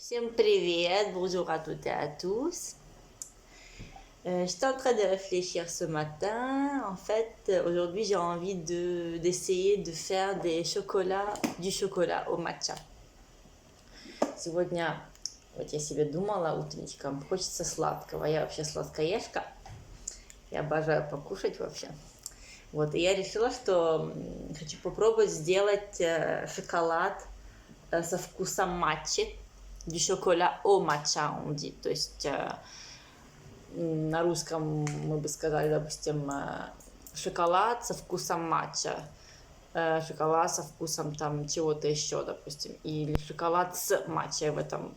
Всем привет, bonjour à toutes et à tous. J'étais en train de réfléchir ce matin. En fait, aujourd'hui, j'ai envie d'essayer de faire du chocolat au matcha. Сегодня, вот я себе думала утречком, хочется сладкого. Я вообще сладкоежка. Я обожаю покушать вообще. Вот, и я решила, что хочу попробовать сделать шоколад со вкусом матчи. Du chocolat au matcha, on dit. То есть на русском мы бы сказали, допустим, шоколад со вкусом матча, шоколад со вкусом там чего-то еще, допустим, или шоколад с матчей в этом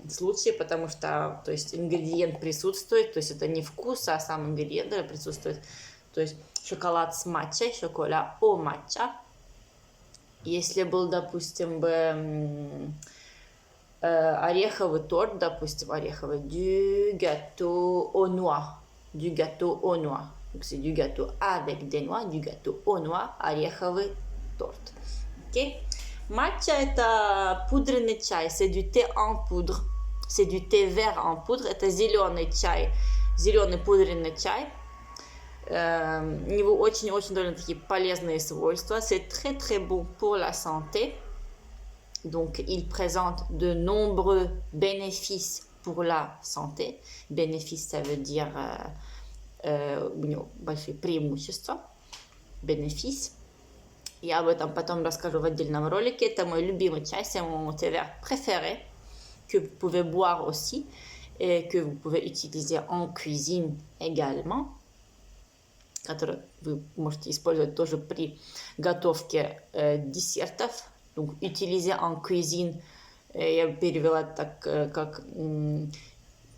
случае, потому что, то есть, ингредиент присутствует, то есть это не вкус, а сам ингредиент присутствует. То есть шоколад с матчей, шоколад au матча. Если был, допустим, ореховый торт, допустим, ореховый, du gâteau aux noix, du gâteau aux noix. Donc c'est du gâteau avec des noix, du gâteau aux noix, ореховый торт. Okay? Matcha это пудренный чай, c'est du thé en poudre, c'est du thé vert en poudre, это зеленый чай, зеленый пудренный чай. У него очень-очень довольно-таки полезные свойства, c'est très très bon pour la santé. Donc, il présente de nombreux bénéfices pour la santé. Bénéfices, ça veut dire у него большие преимущества. Bénéfices. Я об этом потом расскажу в отдельном ролике. Это мой любимый чай, c'est mon thé vert préféré, que vous pouvez boire aussi et que vous pouvez utiliser en cuisine également, который вы можете использовать тоже при готовке десертов. Donc, utiliser en cuisine, я перевела так, как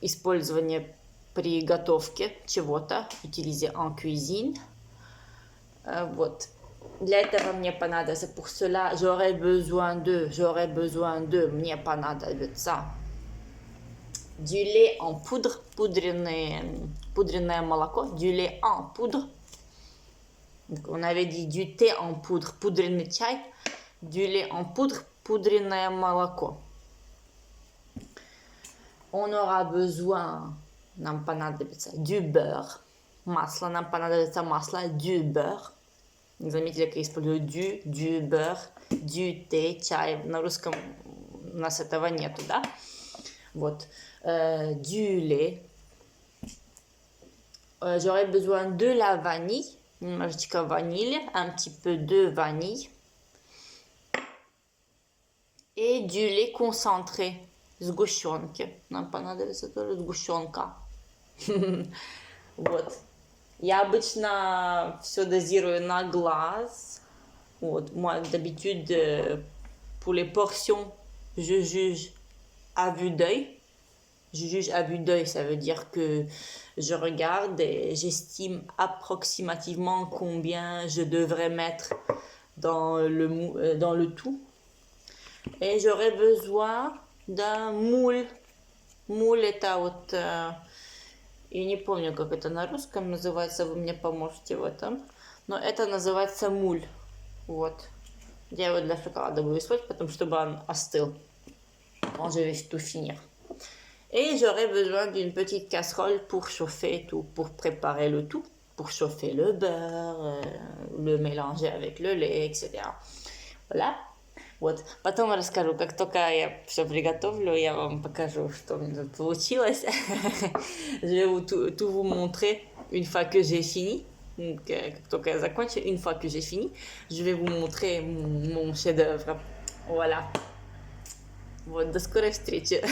использование при готовке чего-то. Utiliser en cuisine. Вот. Для этого мне понадобится, pour cela, j'aurais besoin de, мне понадобится du lait en poudre, пудренное молоко, du lait en poudre. Donc, on avait dit du thé en poudre, пудренный чай. Du lait en poudre, пудренное молоко. On aura besoin, нам понадобится du beurre, масло, нам понадобится масло, du beurre. Заметили, как я использую du beurre, du thé, чай. На русском у нас этого нету, да? Вот. Du lait. J'aurai besoin de la vanille, немножечко ванили, un petit peu de vanille. Et du lait concentré, сгущенки. Нам понадобится тоже сгущенка. Вот. Я обычно все дозирую на глаз. Вот. Moi, d'habitude, pour les portions, je juge à vue d'œil. Je juge à vue d'œil, ça veut dire que je regarde et j'estime approximativement combien je devrais mettre dans le tout. Et j'aurais besoin d'un moule. Moule это вот, я не помню, как это на русском называется, вы мне поможете в этом. Но это называется moule. Вот. Я его для шоколада буду использовать, потому чтобы он остыл. Bon, je vais tout finir. Et j'aurais besoin d'une petite casserole pour chauffer tout, pour préparer le tout, pour chauffer le beurre, le mélanger avec le lait, etc. Voilà. Вот. Потом расскажу, как только я все приготовлю, я вам покажу, что у меня тут получилось. Je vais tout vous montrer une fois que j'ai fini. Donc, как только я закончу, une fois que j'ai fini, je vais vous montrer mon chef-d'œuvre. Voilà. Вот, до скорой встречи.